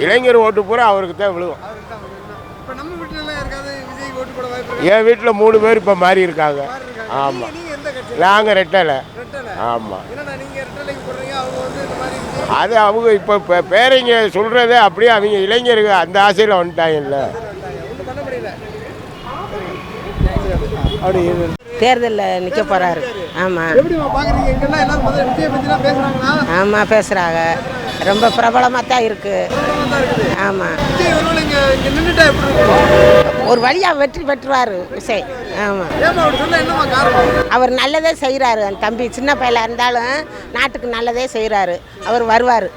இளைஞர் ஓட்டு பூரா அவருக்கு தான் விழுவும். இப்போ நம்ம வீட்டிலலாம் இருக்காது விஜய் ஓட்டு போட வாய்ப்பு. என் வீட்டில் 3 பேர் இப்போ மாறி இருக்காங்க. ஆமாம், நாங்கள் ரெட்டலை. ஆமாம், அது அவங்க இப்போ பேரைங்க சொல்கிறதே அப்படியே அவங்க இளைஞருக்கு அந்த ஆசையில் வந்துட்டாங்கல்ல. தேர்தலில் நிற்க போகிறாரு. ஆமாம் ஆமாம் பேசுகிறாங்க. ரொம்ப பிரபலமாக தான் இருக்குது. ஆமாம், ஒரு வழியாக வெற்றி பெற்றுவார் விஜய். ஆமாம், அவர் நல்லதே செய்கிறாரு. அந்த தம்பி சின்ன பையலாக இருந்தாலும் நாட்டுக்கு நல்லதே செய்கிறாரு. அவர் வருவார்.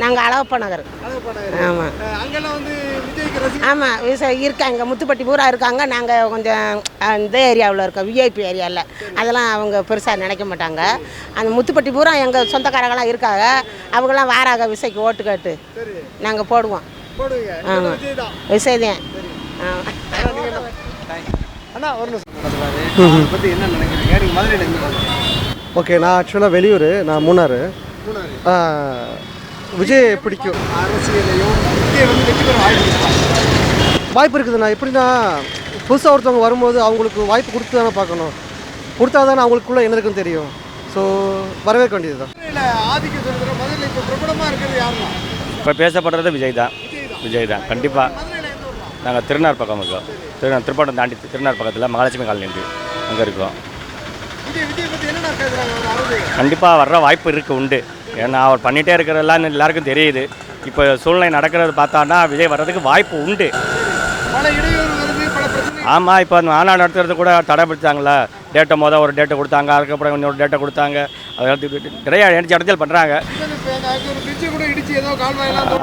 நாங்கள் அழகப்ப நகர். ஆமாம் ஆமாம் விவசாயி இருக்காங்க. முத்துப்பட்டி பூரா இருக்காங்க. நாங்கள் கொஞ்சம் இந்த ஏரியாவில் இருக்கோம், விஐபி ஏரியாவில். அதெல்லாம் அவங்க பெருசாக நினைக்க மாட்டாங்க. அந்த முத்துப்பட்டி பூரா எங்கள் சொந்தக்காரங்களாம் இருக்காங்க. அவங்களாம் வாராக விவசாயிக்கு ஓட்டு கேட்டு நாங்கள் போடுவோம். ஆமாம் விவசாயி தான். ஓகே, நான் ஆக்சுவலாக வெளியூர், நான் மூணாறு. விஜய் பிடிக்கும். வாய்ப்பு இருக்குதுண்ணா. எப்படின்னா புதுசாக ஒருத்தவங்க வரும்போது அவங்களுக்கு வாய்ப்பு கொடுத்து தானே பார்க்கணும். கொடுத்தா தானே அவங்களுக்குள்ளே என்ன இருக்குன்னு தெரியும். ஸோ வரவேற்க வேண்டியது தான். இப்போ பேசப்படுறது விஜய் தான். விஜய் தான் கண்டிப்பாக. நாங்கள் திருநார் பக்கம் இருக்கோம். திருப்பணம் தாண்டி திருநார் பக்கத்தில் மகாலட்சுமி காலனி அங்கே இருக்கோம். கண்டிப்பாக வர்ற வாய்ப்பு இருக்குது, உண்டு. ஏன்னா அவர் பண்ணிகிட்டே இருக்கிறதெல்லாம் எல்லாருக்கும் தெரியுது. இப்போ சூழ்நிலை நடக்கிறது பார்த்தான்னா விஜய் வர்றதுக்கு வாய்ப்பு உண்டு. ஆமாம், இப்போ அந்த மாநாடு நடத்துறது கூட தடைப்படுத்தாங்களே. டேட்டை ஒரு டேட்டை கொடுத்தாங்க, அதுக்கப்புறம் இன்னொரு டேட்டை கொடுத்தாங்க. அதை நிறையா இடைஞ்சல் பண்ணுறாங்க.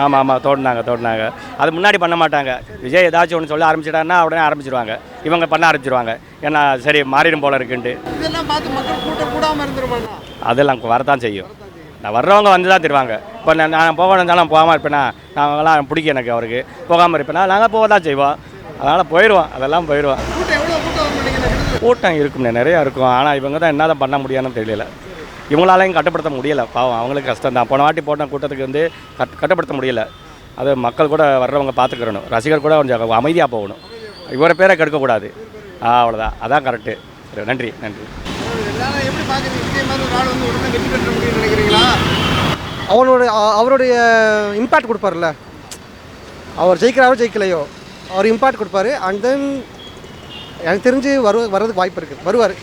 ஆமாம் ஆமாம் தோடினாங்க. அது முன்னாடி பண்ண மாட்டாங்க. விஜய் ஏதாச்சும் ஒன்று சொல்ல ஆரம்பிச்சிட்டாங்கன்னா உடனே ஆரம்பிச்சிடுவாங்க. இவங்க பண்ண ஆரம்பிச்சிடுவாங்க. ஏன்னா சரி மாறிடும் போல இருக்குன்ட்டு. அதெல்லாம் வரதான் செய்யும். நான் வர்றவங்க வந்து தான் தருவாங்க. இப்போ நான் போக இருந்தாலும் போகாமல் இருப்பேனா, நாங்களாம் பிடிக்கும் எனக்கு. அவருக்கு போகாமல் இருப்பேனா நாங்கள் போக தான் செய்வோம். அதனால் போயிடுவோம். அதெல்லாம் போயிடுவோம். கூட்டம் இருக்கும்ண்ணே, நிறையா இருக்கும். ஆனால் இவங்க தான் என்ன தான் பண்ண முடியாதுன்னு தெரியல. இவங்களாலையும் கட்டுப்படுத்த முடியலை. பாவம், அவங்களுக்கு கஷ்டம் தான். போன வாட்டி போட்ட கூட்டத்துக்கு வந்து கட்டுப்படுத்த முடியலை. அது மக்கள் கூட வர்றவங்க பார்த்துக்கிறணும். ரசிகர் கூட கொஞ்சம் அமைதியாக போகணும். இவரை பேரை கெடுக்கக்கூடாது. அவ்வளோதான், அதான் கரெக்டு. நன்றி. அவருடைய இம்பேக்ட் கொடுப்பார்ல. அவர் ஜெயிக்கிறாரோ ஜெயிக்கலையோ அவர் இம்பேக்ட் கொடுப்பாரு. அண்ட் தென் எனக்கு தெரிஞ்சு வர்றதுக்கு வாய்ப்பு இருக்குது. வருவார்.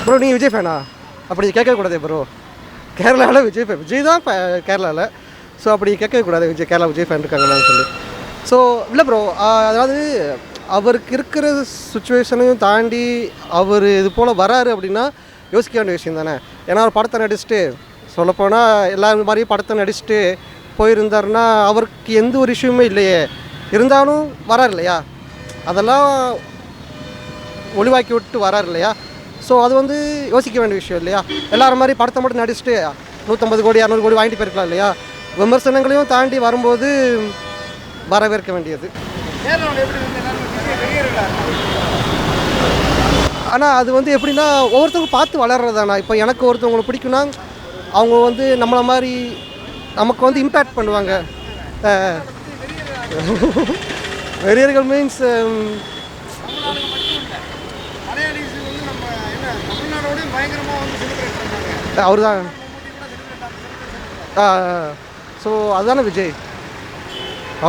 ப்ரோ நீங்கள் விஜய் ஃபேனா? அப்படி கேட்கக்கூடாது ப்ரோ. கேரளாவில் விஜய் தான் கேரளாவில். ஸோ அப்படி கேட்கவே கூடாது. கேரளா விஜய் ஃபேன் இருக்காங்களான்னு சொல்லி. ஸோ இல்லை ப்ரோ, அதாவது அவருக்கு இருக்கிற சுச்சுவேஷனையும் தாண்டி அவர் இது போல் வராரு அப்படின்னா யோசிக்க வேண்டிய விஷயம் தானே. ஏன்னா அவர் படத்தை நடிச்சுட்டு, சொல்லப்போனால் எல்லாரும் மாதிரியும் படத்தை நடிச்சுட்டு போயிருந்தாருன்னா அவருக்கு எந்த ஒரு இஷ்யூமே இல்லையே. இருந்தாலும் வராரு இல்லையா, அதெல்லாம் ஒளிவாக்கி விட்டு வராரு இல்லையா. ஸோ அது வந்து யோசிக்க வேண்டிய விஷயம் இல்லையா. எல்லாரும் மாதிரி படத்தை மட்டும் நடிச்சுட்டு 150 கோடி 200 கோடி வாங்கிட்டு போயிருக்கலாம் இல்லையா. விமர்சனங்களையும் தாண்டி வரும்போது வரவேற்க வேண்டியது. ஆனால் அது வந்து எப்படின்னா ஒவ்வொருத்தவங்க பார்த்து வளர்றதாண்ணா. இப்போ எனக்கு ஒருத்தவங்களை பிடிக்குன்னா அவங்க வந்து நம்மளை மாதிரி நமக்கு வந்து இம்பேக்ட் பண்ணுவாங்க. வெறியர்கள் மீன்ஸ் அவர் தான். ஸோ அதுதானே விஜய்.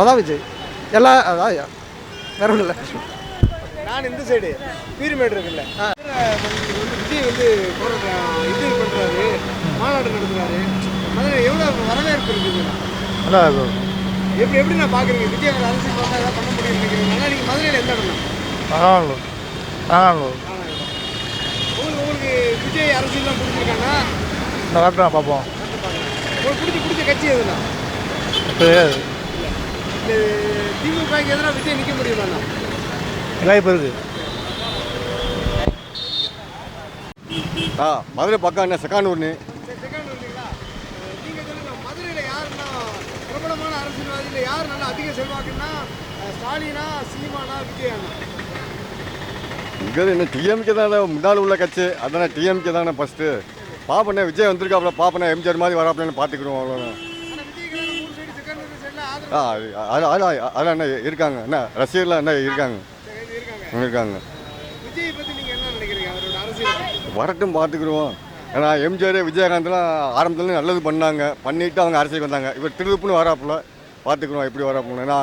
அதான் விஜய் எல்லாம். அதான் வேற ஒன்றும் இல்லை. நான் இந்த சைடு பீரிமேடு இருக்குல்ல, விஜய் வந்து இது பண்ணுறாரு, மாநாடு நடத்துகிறாரு. அதில் எவ்வளோ வரவேற்பு இருக்குது. அதான் எப்படி நான் பார்க்குறீங்க? விஜய் அவர் அரசியல் பார்த்தா எதாவது பண்ண முடியும் நினைக்கிறீங்க. ஆனால் நீங்கள் மதுரையில் எந்த இடம்? உங்களுக்கு விஜய் அரசியல்லாம் பிடிச்சிருக்காங்கன்னா கரெக்டாக பார்ப்போம். உங்களுக்கு பிடிச்ச கட்சி எதுனா? திமுகக்கு எதனா விஜய் நிற்க முடியுமாண்ணா? வாய்ப்பு இருக்குது. மதுரை பக்கம் என்ன செகண்ட் ஒன்று. நீங்கள் சொல்லுங்க, மதுரையில் யாருன்னா பிரபலமான அரசியல்வாதியில் யார் நல்லா அதிக செல்வாக்குன்னா ஸ்டாலினா, சீமானா, விஜயானா? இங்கே என்ன டிஎம்கே தானே முன்னால் உள்ள கட்சி, அதானே டிஎம்கே தானே ஃபஸ்ட்டு. பாப்பண்ணே விஜய் வந்திருக்காப்புல, பாப்பண்ணே எம்ஜிஆர் மாதிரி வராப்புலன்னு பார்த்துக்கிடுவோம், அவ்வளோதான். அதான் என்ன இருக்காங்க, என்ன ரசிகர்லாம் என்ன இருக்காங்க இருக்காங்க. வரட்டும் பார்த்துக்கிடுவோம். ஏன்னா எம்ஜிஆர் விஜயகாந்த்லாம் ஆரம்பத்துலேருந்து நல்லது பண்ணாங்க, பண்ணிவிட்டு அவங்க அரசியல் வந்தாங்க. இவர் திருப்புன்னு வராப்புல, பார்த்துக்குறோம் எப்படி வராப்புல. ஏன்னா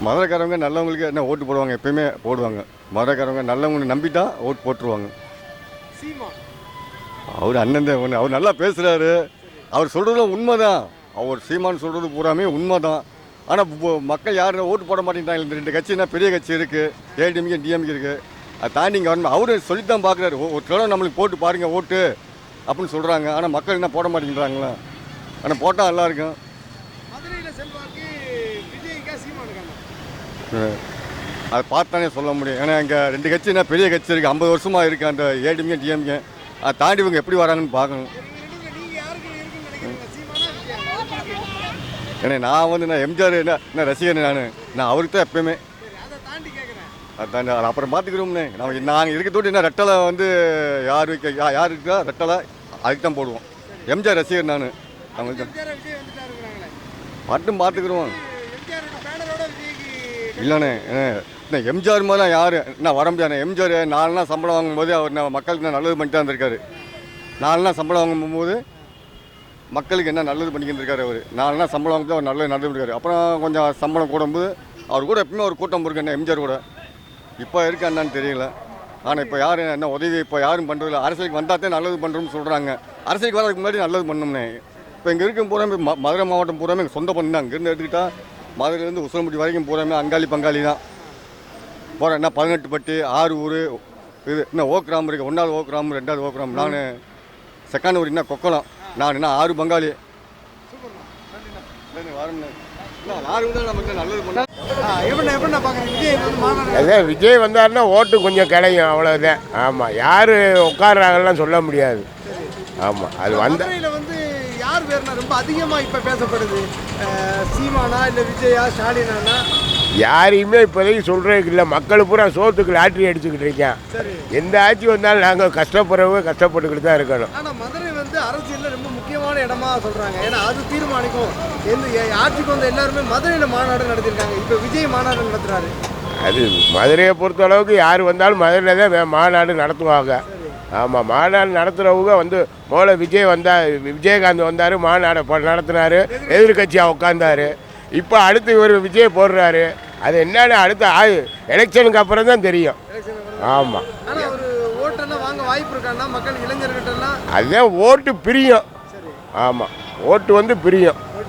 மதுரைக்காரவங்க நல்லவங்களுக்கு என்ன ஓட்டு போடுவாங்க, எப்பயுமே போடுவாங்க. மதுரைக்காரவங்க நல்லவங்க நம்பிட்டா ஓட்டு போட்டுருவாங்க. அவர் அண்ணன் தான் ஒன்று, அவர் நல்லா பேசுகிறாரு, அவர் சொல்கிறதுலாம் உண்மை தான். அவர் சீமான் சொல்கிறது பூராமே உண்மை தான். ஆனால் மக்கள் யாரும் ஓட்டு போட மாட்டேங்கிறாங்க. இந்த 2 கட்சினா பெரிய கட்சி இருக்குது, ஏடிஎம்கே டிஎம்கே இருக்குது. அதை தாண்டி இங்கே வரணும். அவரு சொல்லித்தான் பார்க்குறாரு, ஒரு தடவை நம்மளுக்கு போட்டு பாருங்கள் ஓட்டு அப்படின்னு சொல்கிறாங்க. ஆனால் மக்கள் என்ன போட மாட்டேங்கிறாங்களா? ஆனால் போட்டால் நல்லா இருக்கும். அதை பார்த்தானே சொல்ல முடியும். ஏன்னா இங்கே 2 கட்சினா பெரிய கட்சி இருக்குது, 50 வருஷமாக இருக்குது அந்த ஏடிஎம்கே டிஎம்கே. அதை தாண்டி இவங்க எப்படி வராங்கன்னு பார்க்கணும். ஏன்னா நான் வந்து நான் எம்ஜிஆர் என்ன ரசிகன், நான் அவருக்கு தான் எப்பயுமே. அதான் அப்புறம் பார்த்துக்கிறோம்னே. நாங்கள் இருக்கிறதோடு என்ன ரெட்டலை வந்து யார் இருக்கா ரெட்டலை அதுக்கு தான் போடுவோம். எம்ஜிஆர் ரசிகர் நான், அவங்களுக்கு தான் மட்டும் பார்த்துக்கிறோம். இல்லைண்ணே, என்ன எம்ஜிஆர் மாதிரிலாம் யார் என்ன வர முடியாது. எம்ஜிஆர் 4 நாள் சம்பளம் வாங்கும்போது அவர் மக்களுக்கு நல்லது பண்ணிட்டு இருந்திருக்காரு. 4 நாள் சம்பளம் வாங்கும்போது மக்களுக்கு என்ன நல்லது பண்ணிக்கிட்டு இருக்காரு. அவர் 4 நாள் சம்பளம் வாங்கும்போது அவர் நல்லது பண்ணிருக்காரு. அப்புறம் கொஞ்சம் சம்பளம் கூடும்போது அவர் கூட எப்பவுமே ஒரு கூட்டம் இருக்கு என்ன எம்ஜிஆர் கூட. இப்போ இருக்கா என்னன்னு தெரியல. ஆனால் இப்போ யாரும் என்ன உதவி இப்போ யாரும் பண்ணுறதில்ல. அரசியலுக்கு வந்தால் நல்லது பண்ணுறோம்னு சொல்கிறாங்க. அரசியலுக்கு வரதுக்கு முன்னாடி நல்லது பண்ணோம்னே. இப்போ இங்கே இருக்கும் பூராமே மதுரை மாவட்டம் பூராமே எங்கள் சொந்த பண்ணு தான். இங்கேருந்து எடுத்துக்கிட்டால் மதுரையிலேருந்து உசிலம்பட்டி வரைக்கும் பூராமே அங்காளி பங்காளி தான் போகிறேன். என்ன 18 பட்டி 6 ஊர் இது இன்னும் ஓக்ராம் இருக்குது. 1வது ஓக்ராம் 2வது ஓக்ராம். நான் செகண்ட் ஊர் என்ன கொக்கலம். நான் என்ன 6 பங்காளி வரேன். அதான் விஜய் வந்தாருன்னா ஓட்டு கொஞ்சம் கிடையும், அவ்வளோதான். ஆமாம், யார் உட்கார்றாங்கலாம் சொல்ல முடியாது. ஆமாம், அது வந்து யார் பேர்னா ரொம்ப அதிகமாக இப்போ பேசப்படுது, சீமானா இல்லை விஜயா ஸ்டாலினா? யாரையுமே இப்போதைக்கு சொல்கிறதுக்கு இல்லை. மக்கள் பூரா சோத்துக்கு லாட்ரி அடிச்சுக்கிட்டு இருக்கேன். எந்த ஆட்சி வந்தாலும் நாங்கள் கஷ்டப்படுறவங்க கஷ்டப்பட்டுக்கிட்டு தான் இருக்கணும். ஆனால் மதுரை வந்து அரசியலில் ரொம்ப முக்கியமான இடமா சொல்கிறாங்க. ஏன்னா அது தீர்மானிக்கும். எந்த ஆட்சிக்கு வந்து எல்லாருமே மதுரையில் மாநாடு நடத்தியிருக்காங்க. இப்போ விஜய் மாநாடு நடத்துகிறாரு. அது மதுரையை பொறுத்த அளவுக்கு யார் வந்தாலும் மதுரையில் தான் மாநாடு நடத்துவாங்க. ஆமாம், மாநாடு நடத்துகிறவங்க வந்து முதல்ல விஜயகாந்த் வந்தார், மாநாடை நடத்தினார், எதிர்கட்சியாக உட்காந்தார். இப்போ அடுத்து இவர் விஜய் போடுறாரு. அது என்னன்னு அடுத்த எலெக்ஷனுக்கு அப்புறம் தான் தெரியும். ஆமாம், அதுதான் ஓட்டு பிரியும். ஆமாம், ஓட்டு வந்து பிரியும்.